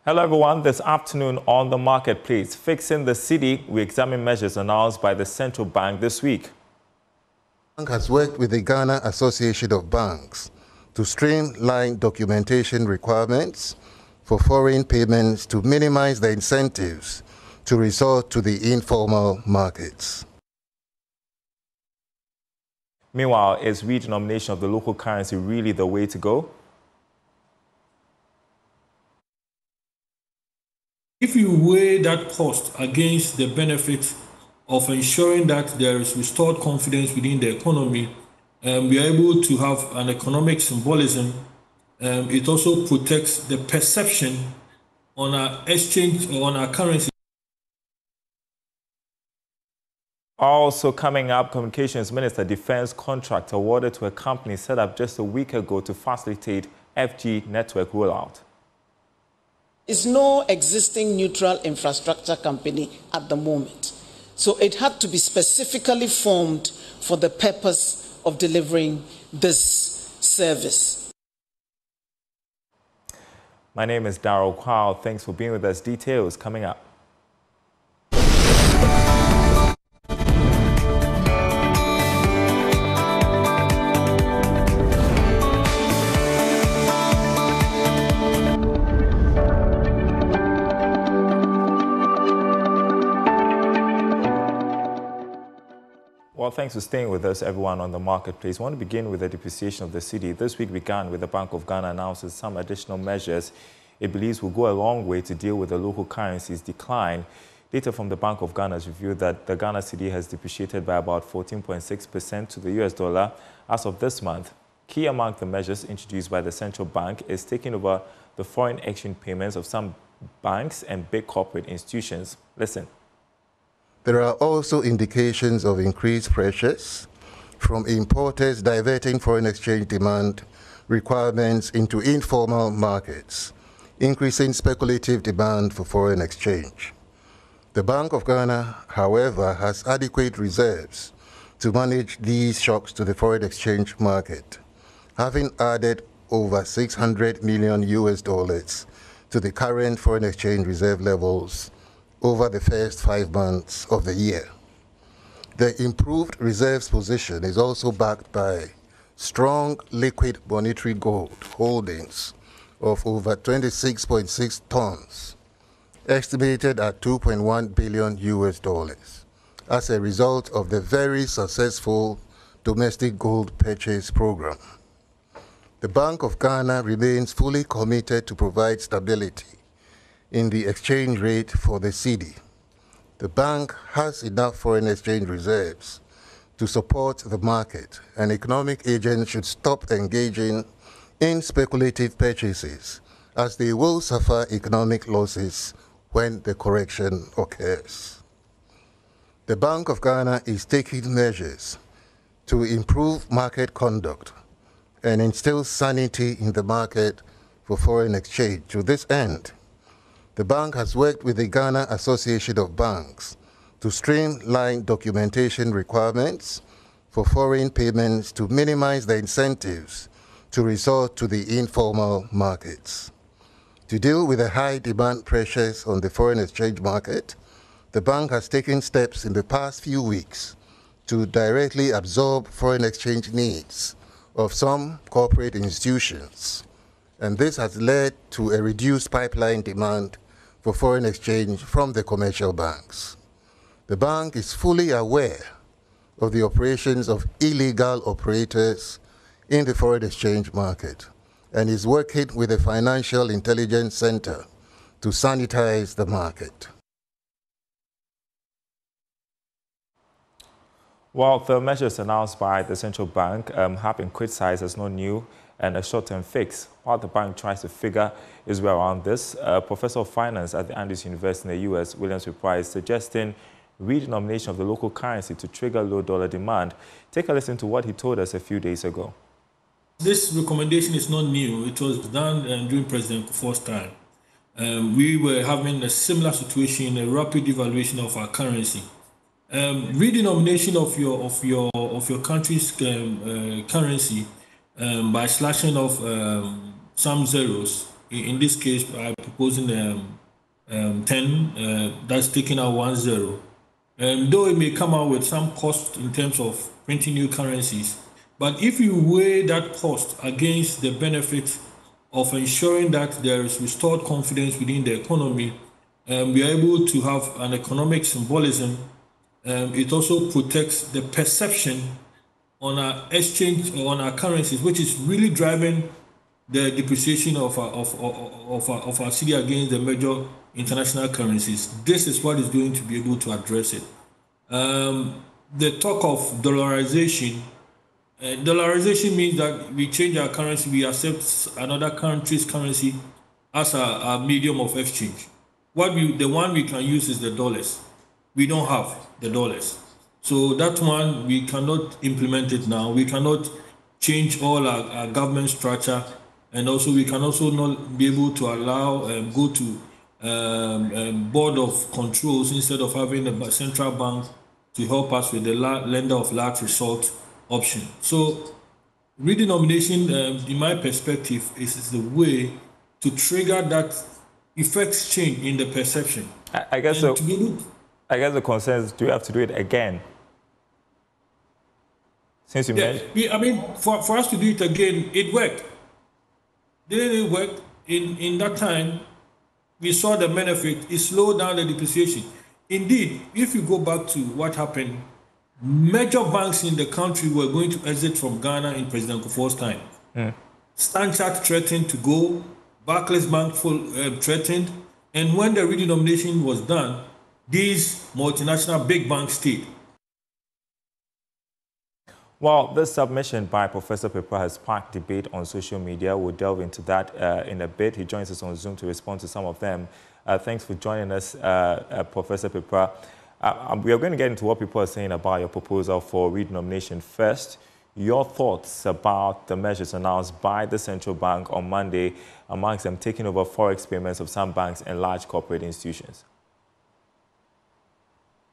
Hello everyone, this afternoon on the marketplace, fixing the city, we examine measures announced by the central bank this week. The bank has worked with the Ghana Association of Banks to streamline documentation requirements for foreign payments to minimize the incentives to resort to the informal markets. Meanwhile, is redenomination of the local currency really the way to go? If you weigh that cost against the benefit of ensuring that there is restored confidence within the economy, we are able to have an economic symbolism. It also protects the perception on our exchange or on our currency. Also coming up, Communications Minister defense contract awarded to a company set up just a week ago to facilitate FG network rollout. Is no existing neutral infrastructure company at the moment. So it had to be specifically formed for the purpose of delivering this service. My name is Darryl Kwao. Thanks for being with us. Details coming up. Well, thanks for staying with us, everyone, on the marketplace. I want to begin with the depreciation of the cedi. This week began with the Bank of Ghana announcing some additional measures it believes will go a long way to deal with the local currency's decline. Data from the Bank of Ghana has revealed that the Ghana cedi has depreciated by about 14.6% to the US dollar as of this month. Key among the measures introduced by the central bank is taking over the foreign exchange payments of some banks and big corporate institutions. Listen. There are also indications of increased pressures from importers diverting foreign exchange demand requirements into informal markets, increasing speculative demand for foreign exchange. The Bank of Ghana, however, has adequate reserves to manage these shocks to the foreign exchange market, having added over $600 million to the current foreign exchange reserve levels over the first 5 months of the year. The improved reserves position is also backed by strong liquid monetary gold holdings of over 26.6 tons, estimated at $2.1 billion as a result of the very successful domestic gold purchase program. The Bank of Ghana remains fully committed to provide stability in the exchange rate for the cedi. The bank has enough foreign exchange reserves to support the market, and economic agents should stop engaging in speculative purchases, as they will suffer economic losses when the correction occurs. The Bank of Ghana is taking measures to improve market conduct and instill sanity in the market for foreign exchange. To this end, the bank has worked with the Ghana Association of Banks to streamline documentation requirements for foreign payments to minimize the incentives to resort to the informal markets. To deal with the high demand pressures on the foreign exchange market, the bank has taken steps in the past few weeks to directly absorb foreign exchange needs of some corporate institutions, and this has led to a reduced pipeline demand for foreign exchange from the commercial banks. The bank is fully aware of the operations of illegal operators in the foreign exchange market and is working with the Financial Intelligence Center to sanitize the market. Well, the measures announced by the central bank have been criticized as not new and a short-term fix. While the bank tries to figure its way around this, Professor of Finance at the Andrews University in the U.S., Williams Reprise, suggesting redenomination of the local currency to trigger low dollar demand. Take a listen to what he told us a few days ago. This recommendation is not new. It was done during President Kufuor's time. We were having a similar situation, a rapid devaluation of our currency. Redenomination of your country's currency by slashing off some zeros in this case, by proposing 10, that's taking out 1-0. Though it may come out with some cost in terms of printing new currencies, but if you weigh that cost against the benefit of ensuring that there is restored confidence within the economy, we are able to have an economic symbolism. It also protects the perception on our exchange or on our currencies, which is really driving the depreciation of our cedi against the major international currencies. This is what is going to be able to address it. The talk of dollarization. Dollarization means that we change our currency, we accept another country's currency as a medium of exchange. The one we can use is the dollars. We don't have the dollars. So that one, we cannot implement it now. We cannot change all our government structure. And also, we can also not be able to allow, go to board of controls instead of having a central bank to help us with the lender of last resort option. So redenomination, in my perspective, is the way to trigger that effects change in the perception. I guess so. I guess the concern is, do you have to do it again? Since you mentioned, I mean, for us to do it again, it worked. Didn't it work? In that time, we saw the benefit. It slowed down the depreciation. Indeed, if you go back to what happened, major banks in the country were going to exit from Ghana in President Kufuor's time. Standard Chartered threatened to go, Barclays Bank threatened, and when the redenomination was done, these multinational big banks stayed. Well, this submission by Professor Pepa has sparked debate on social media. We'll delve into that in a bit. He joins us on Zoom to respond to some of them. Thanks for joining us, Professor Pepa. We are going to get into what people are saying about your proposal for redenomination first. Your thoughts about the measures announced by the central bank on Monday, amongst them taking over forex payments of some banks and large corporate institutions.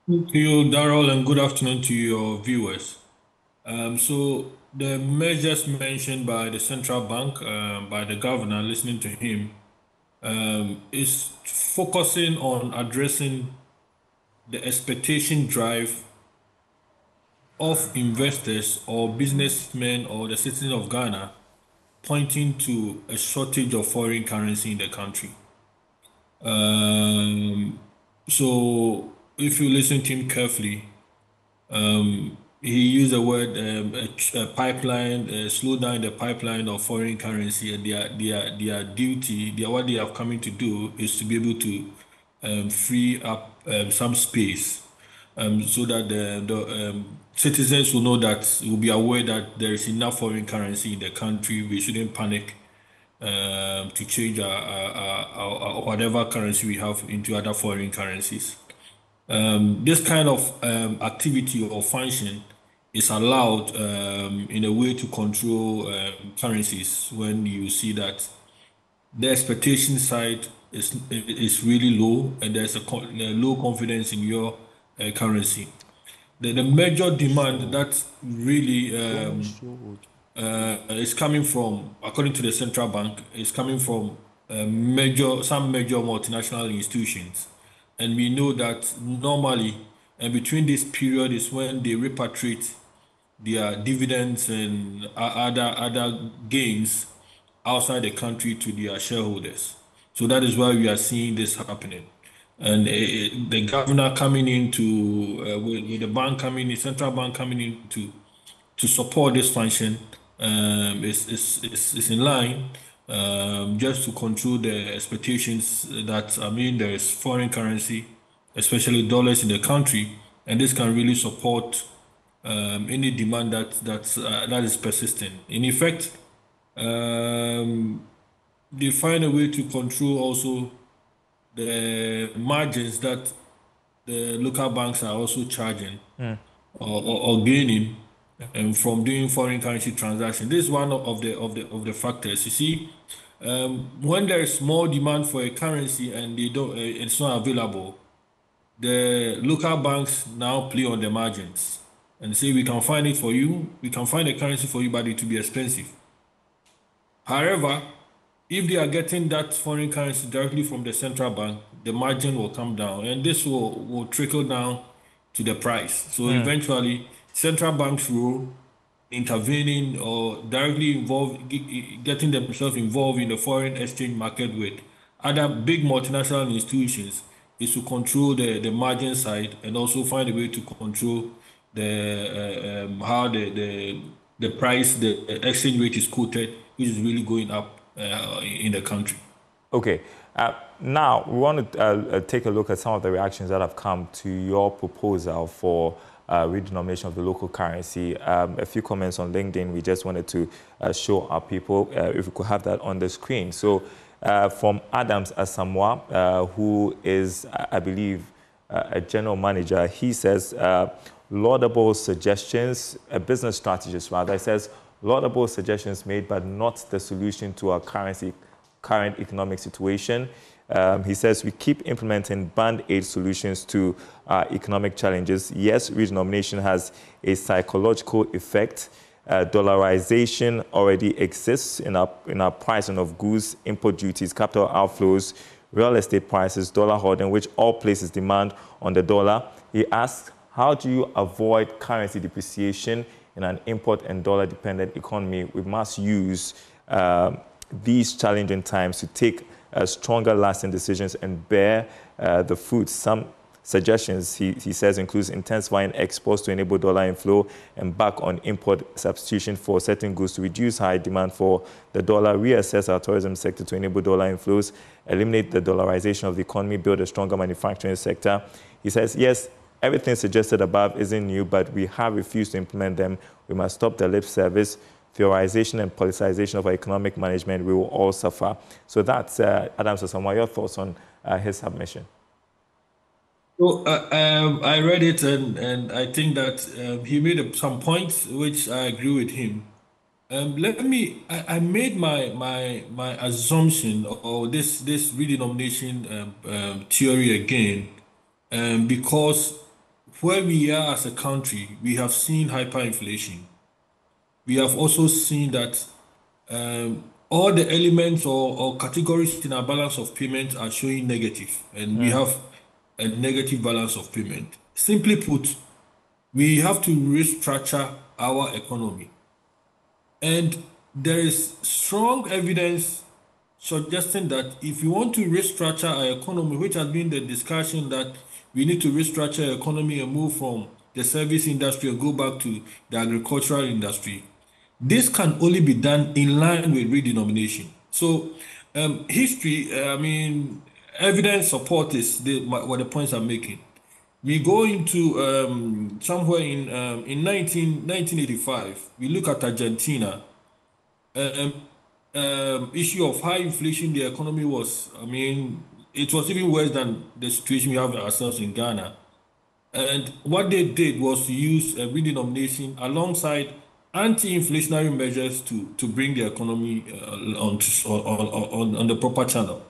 Thank you, Darrell, and good afternoon to your viewers. So the measures mentioned by the central bank, by the governor, listening to him, is focusing on addressing the expectation drive of investors or businessmen or the citizens of Ghana, pointing to a shortage of foreign currency in the country. So if you listen to him carefully, he used the word a pipeline, slow down the pipeline of foreign currency, and their duty, what they have coming to do is to be able to free up some space, so that the citizens will know that, will be aware that there is enough foreign currency in the country. We shouldn't panic to change our whatever currency we have into other foreign currencies. This kind of activity or function is allowed in a way to control currencies when you see that the expectation side is really low and there's a low confidence in your currency. The major demand that really is coming from, according to the central bank, is coming from some major multinational institutions. And we know that normally, between this period is when they repatriate their dividends and other gains outside the country to their shareholders. So that is why we are seeing this happening. And the governor coming into, with the bank coming in, central bank coming in to support this function is in line, just to control the expectations that, there is foreign currency, especially dollars in the country, and this can really support any demand that is persistent. In effect, they find a way to control also the margins that the local banks are also charging or gaining from doing foreign currency transactions. This is one of the factors. You see, when there is more demand for a currency and it's not available, the local banks now play on the margins and say, we can find it for you, we can find a currency for you, but it will be expensive. However, if they are getting that foreign currency directly from the central bank, the margin will come down, and this will trickle down to the price. So eventually, central banks will intervening or directly getting themselves involved in the foreign exchange market with other big multinational institutions is to control the margin side and also find a way to control the how the price, the exchange rate is quoted, which is really going up in the country. Okay. Now, we want to take a look at some of the reactions that have come to your proposal for redenomination of the local currency. A few comments on LinkedIn. We just wanted to show our people, if we could have that on the screen. So, from Adams Asamoah, who is, I believe, a general manager, he says, laudable suggestions, a business strategist rather, he says, laudable suggestions made, but not the solution to our current economic situation. He says we keep implementing band-aid solutions to economic challenges. Yes, redenomination has a psychological effect. Dollarization already exists in our pricing of goods, import duties, capital outflows, real estate prices, dollar hoarding, which all places demand on the dollar. He asks, how do you avoid currency depreciation in an import and dollar-dependent economy? We must use these challenging times to take stronger, lasting decisions and bear the fruits. Some suggestions, he says, includes intensifying exports to enable dollar inflow and back on import substitution for certain goods to reduce high demand for the dollar, reassess our tourism sector to enable dollar inflows, eliminate the dollarization of the economy, build a stronger manufacturing sector. He says, yes, everything suggested above isn't new, but we have refused to implement them. We must stop the lip service, theorization and politicization of our economic management. We will all suffer. So that's Adams Asamoah. Your thoughts on his submission? So I read it and I think that he made some points which I agree with him. I made my assumption or this redenomination theory again because where we are as a country, we have seen hyperinflation. We have also seen that all the elements or categories in our balance of payment are showing negative, and we have a negative balance of payment. Simply put, we have to restructure our economy. And there is strong evidence suggesting that if you want to restructure our economy, which has been the discussion that we need to restructure our economy and move from the service industry and go back to the agricultural industry, this can only be done in line with redenomination. So history, evidence support is what the points I'm making. We go into somewhere in 1985, we look at Argentina, issue of high inflation, the economy was, it was even worse than the situation we have ourselves in Ghana. And what they did was to use a redenomination alongside anti-inflationary measures to bring the economy on the proper channel.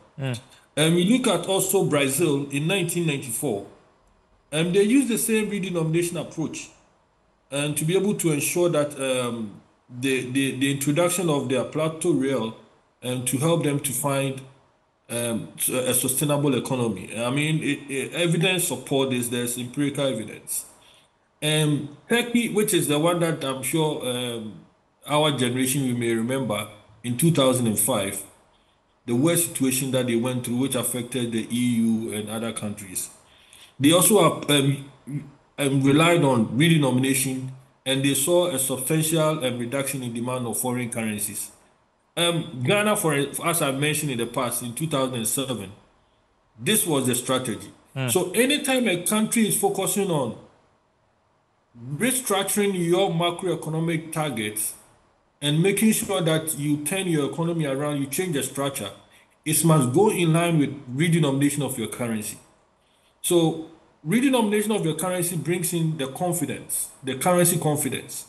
We look at also Brazil in 1994. They used the same redenomination approach and to be able to ensure that the introduction of their plateau real to help them to find a sustainable economy. Evidence support this, there's empirical evidence. Turkey, which is the one that I'm sure our generation we may remember, in 2005, the worst situation that they went through, which affected the EU and other countries. They also relied on redenomination, and they saw a substantial reduction in demand of foreign currencies. Ghana, as I mentioned in the past, in 2007, this was the strategy. So anytime a country is focusing on restructuring your macroeconomic targets and making sure that you turn your economy around, you change the structure, it must go in line with redenomination of your currency. So redenomination of your currency brings in the confidence, the currency confidence.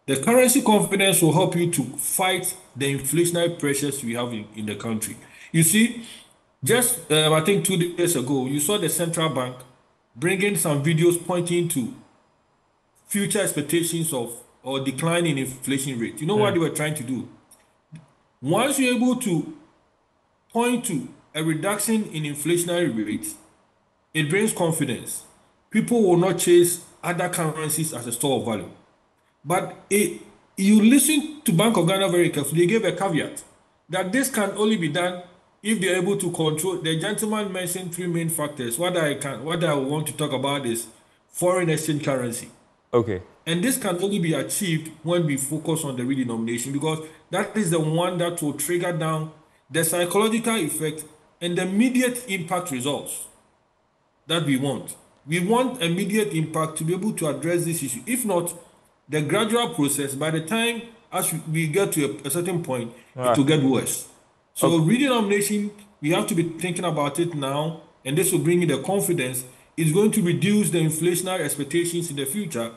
The currency confidence will help you to fight the inflationary pressures we have in the country. You see, just I think 2 days ago, you saw the central bank bringing some videos pointing to future expectations of or decline in inflation rate. You know what they were trying to do? Once you're able to point to a reduction in inflationary rates, it brings confidence. People will not chase other currencies as a store of value. But you listen to Bank of Ghana very carefully. They gave a caveat that this can only be done if they're able to control. The gentleman mentioned three main factors. What I want to talk about is foreign exchange currency. Okay. And this can only be achieved when we focus on the redenomination, because that is the one that will trigger down the psychological effect and the immediate impact results that we want. We want immediate impact to be able to address this issue. If not, the gradual process, by the time as we get to a certain point, it will get worse. So redenomination, we have to be thinking about it now, and this will bring in the confidence. It's going to reduce the inflationary expectations in the future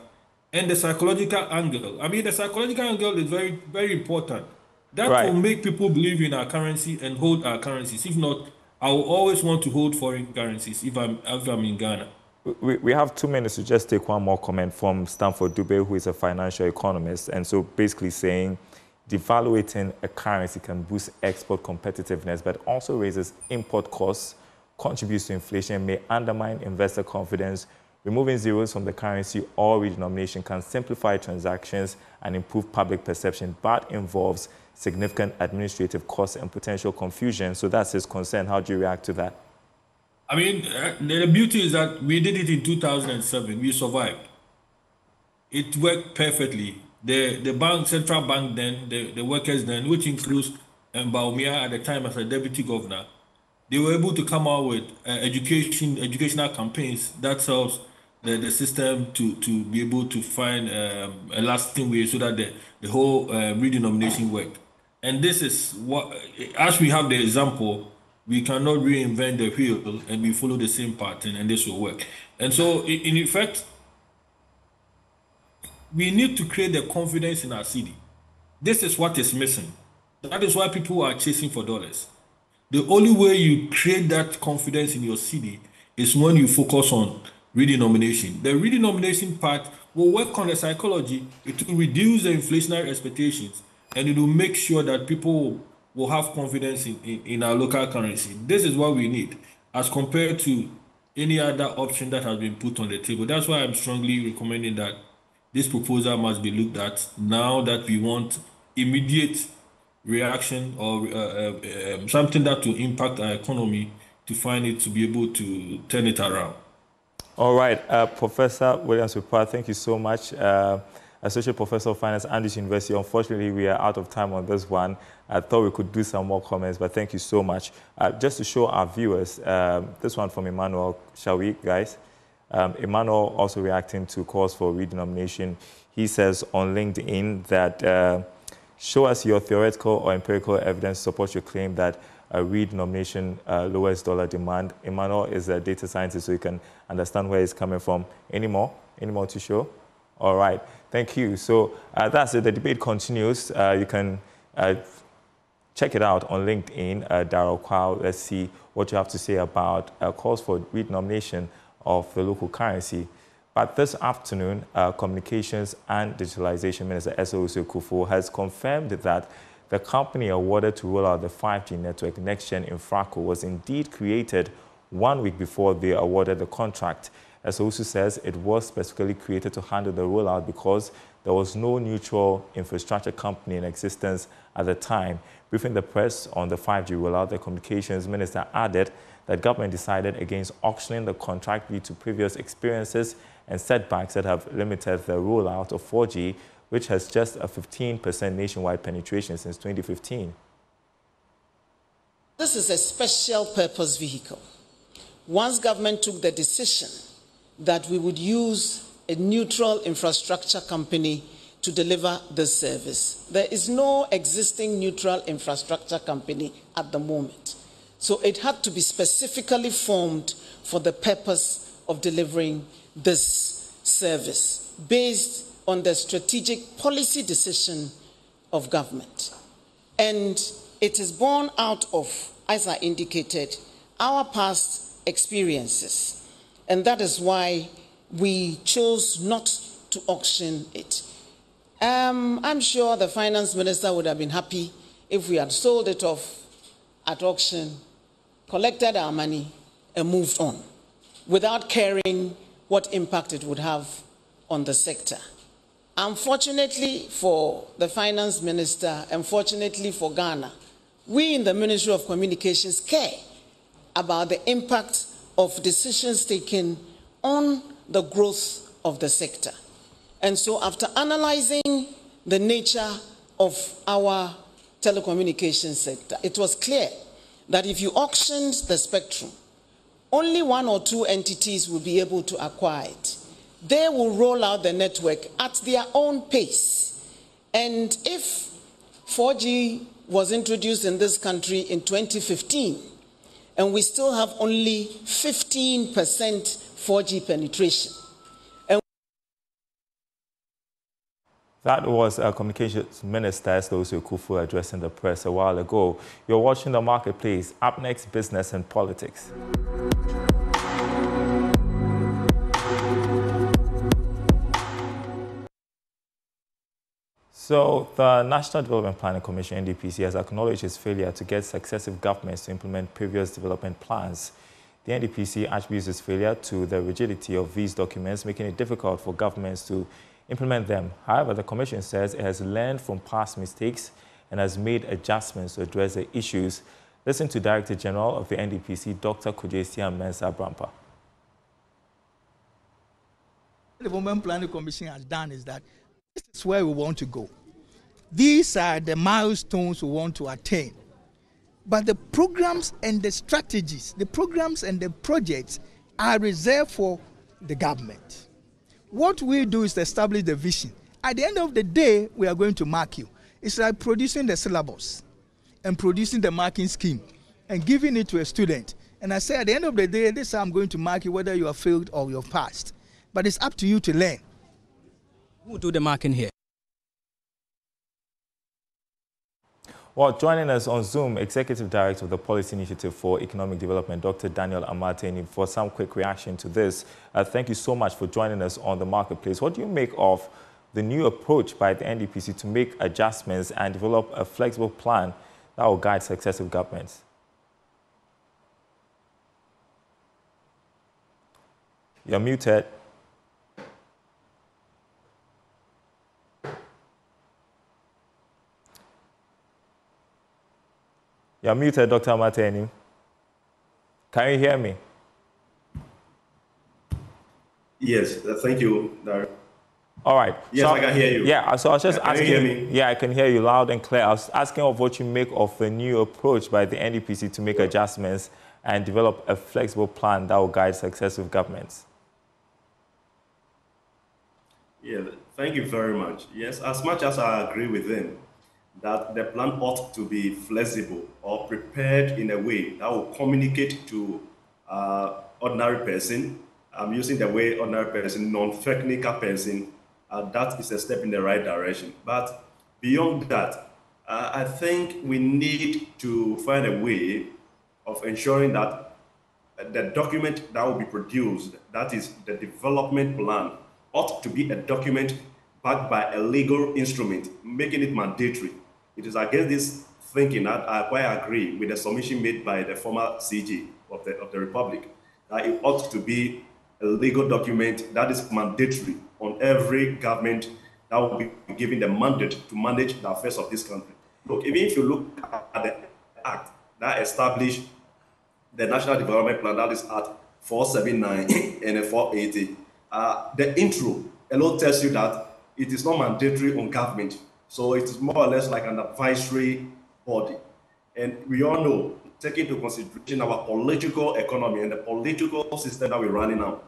and the psychological angle. I mean, the psychological angle is very, very important. That will make people believe in our currency and hold our currencies. If not, I will always want to hold foreign currencies if I'm in Ghana. We have 2 minutes to just take one more comment from Stanford Dube, who is a financial economist. And so basically saying devaluating a currency can boost export competitiveness, but also raises import costs, contributes to inflation, may undermine investor confidence. Removing zeros from the currency or redenomination can simplify transactions and improve public perception, but involves significant administrative costs and potential confusion. So that's his concern. How do you react to that? I mean, the beauty is that we did it in 2007. We survived. It worked perfectly. The bank, central bank then, the workers then, which includes Baumia at the time as a deputy governor, they were able to come out with educational campaigns that helps the system to be able to find a lasting way so that the whole redenomination worked. And this is what, as we have the example, we cannot reinvent the wheel, and we follow the same pattern, and this will work. And so, in effect, we need to create the confidence in our city. This is what is missing. That is why people are chasing for dollars. The only way you create that confidence in your city is when you focus on redenomination. The redenomination part will work on the psychology. It will reduce the inflationary expectations, and it will make sure that people will have confidence in our local currency. This is what we need as compared to any other option that has been put on the table. That's why I'm strongly recommending that this proposal must be looked at now that we want immediate reaction or something that will impact our economy, to find it to be able to turn it around. All right, Professor Williams-Ripoll, thank you so much. Associate Professor of Finance, Andrews University. Unfortunately, we are out of time on this one. I thought we could do some more comments, but thank you so much. Just to show our viewers, this one from Emmanuel, shall we, guys? Emmanuel also reacting to calls for redenomination. He says on LinkedIn that show us your theoretical or empirical evidence to support your claim that a redenomination lowers dollar demand. Emmanuel is a data scientist, so you can understand where he's coming from. Any more to show? All right, thank you. So that's it. The debate continues. You can check it out on LinkedIn, Darryl Kwao. Let's see what you have to say about calls for redenomination of the local currency. But this afternoon, Communications and Digitalization Minister Esausu Kufo has confirmed that the company awarded to roll out the 5G network next-gen Infraco was indeed created 1 week before they awarded the contract. Esausu says it was specifically created to handle the rollout because there was no neutral infrastructure company in existence at the time. Briefing the press on the 5G rollout, the Communications Minister added that government decided against auctioning the contract due to previous experiences and setbacks that have limited the rollout of 4G, which has just a 15% nationwide penetration since 2015. This is a special purpose vehicle. Once government took the decision that we would use a neutral infrastructure company to deliver this service, there is no existing neutral infrastructure company at the moment. So it had to be specifically formed for the purpose of delivering this service based on the strategic policy decision of government. And it is born out of, as I indicated, our past experiences. And that is why we chose not to auction it. I'm sure the finance minister would have been happy if we had sold it off at auction, collected our money, and moved on without caring what impact it would have on the sector. Unfortunately for the finance minister, unfortunately for Ghana, we in the Ministry of Communications care about the impact of decisions taken on the growth of the sector. And so after analyzing the nature of our telecommunications sector, it was clear that if you auctioned the spectrum, only one or two entities will be able to acquire it. They will roll out the network at their own pace. And if 4G was introduced in this country in 2015, and we still have only 15% 4G penetration. That was Communications Minister Esther Kufu addressing the press a while ago. You're watching The Marketplace. Up next, business and politics. So, the National Development Planning Commission, NDPC, has acknowledged its failure to get successive governments to implement previous development plans. The NDPC attributes its failure to the rigidity of these documents, making it difficult for governments to implement them. However, the Commission says it has learned from past mistakes and has made adjustments to address the issues. Listen to Director General of the NDPC, Dr. Kujesia Mensah Brampa. The Development Planning Commission has done is that this is where we want to go. These are the milestones we want to attain. But the programs and the strategies, the programs and the projects are reserved for the government. What we do is to establish the vision. At the end of the day, we are going to mark you. It's like producing the syllabus and producing the marking scheme and giving it to a student. And I say at the end of the day, this is how I'm going to mark you, whether you have failed or you have passed. But it's up to you to learn. Who will do the marking here? Well, joining us on Zoom, Executive Director of the Policy Initiative for Economic Development, Dr. Daniel Amartey, for some quick reaction to this. Thank you so much for joining us on The Marketplace. What do you make of the new approach by the NDPC to make adjustments and develop a flexible plan that will guide successive governments? You're muted. You're muted, Dr. Amartey. Can you hear me? Yes, thank you, Darren. All right. Yes, so, I can hear you. Yeah, so I was just asking. Can you hear me? Yeah, I can hear you loud and clear. I was asking of what you make of the new approach by the NDPC to make adjustments and develop a flexible plan that will guide successive governments. Yeah, thank you very much. Yes, as much as I agree with them that the plan ought to be flexible or prepared in a way that will communicate to ordinary person. I'm using the way ordinary person, non-technical person. That is a step in the right direction. But beyond that, I think we need to find a way of ensuring that the document that will be produced, that is the development plan, ought to be a document backed by a legal instrument, making it mandatory. It is against this thinking that I quite agree with the submission made by the former CG of the Republic, that it ought to be a legal document that is mandatory on every government that will be given the mandate to manage the affairs of this country. Look, even if you look at the act that established the National Development Plan, that is Act 479 and 480, the intro alone tells you that it is not mandatory on government. So it is more or less like an advisory body. And we all know, taking into consideration our political economy and the political system that we're running now,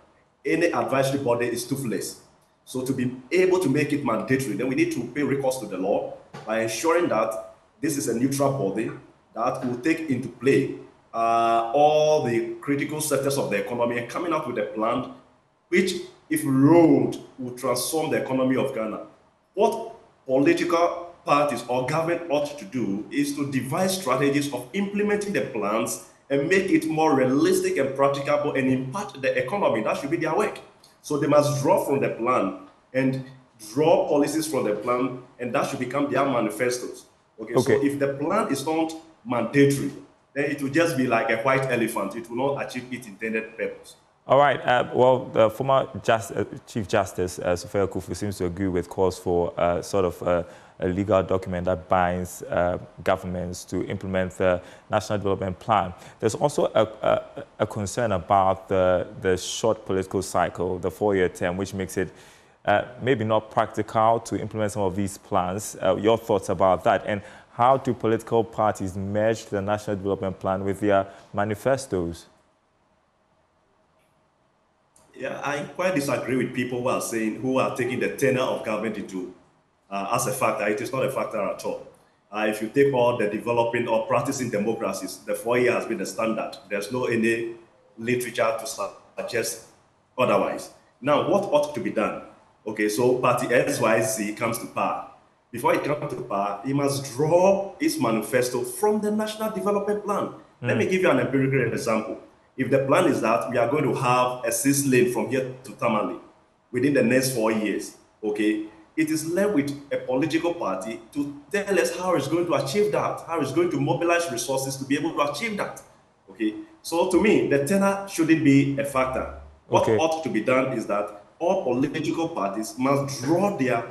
any advisory body is toothless. So to be able to make it mandatory, then we need to pay recourse to the law by ensuring that this is a neutral body that will take into play all the critical sectors of the economy and coming up with a plan which, if rolled, will transform the economy of Ghana. What political parties or government ought to do is to devise strategies of implementing the plans and make it more realistic and practicable and impact the economy. That should be their work. So they must draw from the plan and draw policies from the plan, and that should become their manifestos. Okay. So if the plan is not mandatory, then it will just be like a white elephant. It will not achieve its intended purpose. All right. Well, the former Chief Justice, Sophia Kufu, seems to agree with calls for sort of a legal document that binds governments to implement the National Development Plan. There's also a concern about the short political cycle, the 4-year term, which makes it maybe not practical to implement some of these plans. Your thoughts about that? And how do political parties merge the National Development Plan with their manifestos? Yeah, I quite disagree with people who are taking the tenure of government into as a factor. It is not a factor at all. If you take all the developing or practicing democracies, the 4-year has been the standard. There's no any literature to suggest otherwise. Now, what ought to be done? Okay, so party XYZ comes to power. Before it comes to power, it must draw its manifesto from the National Development Plan. Let me give you an empirical example. If the plan is that we are going to have a 6-lane from here to Tamale within the next 4 years, okay, it is left with a political party to tell us how it's going to achieve that, how it's going to mobilize resources to be able to achieve that, okay? So to me, the tenor shouldn't be a factor. What ought to be done is that all political parties must draw their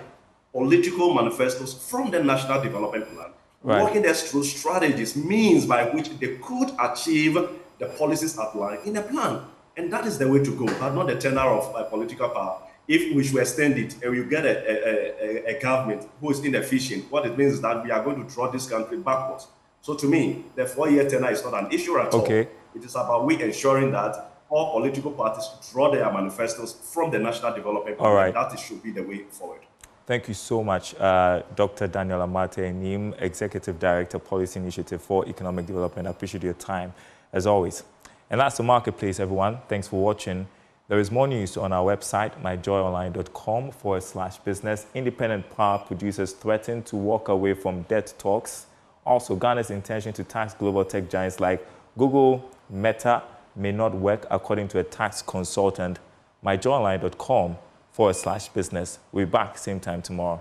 political manifestos from the National Development Plan, working us through strategies, means by which they could achieve the policies outlined in the plan. And that is the way to go, but not the tenor of political power. If we should extend it and we get a government who is inefficient, what it means is that we are going to draw this country backwards. So to me, the 4-year tenor is not an issue at all. It is about we ensuring that all political parties draw their manifestos from the National Development Plan. That should be the way forward. Thank you so much, Dr. Daniel Amartey-Anim, Executive Director, Policy Initiative for Economic Development. I appreciate your time, as always. And that's the Marketplace, everyone. Thanks for watching. There is more news on our website, myjoyonline.com/business. Independent power producers threaten to walk away from debt talks. Also, Ghana's intention to tax global tech giants like Google, Meta may not work, according to a tax consultant. myjoyonline.com/business. We'll be back same time tomorrow.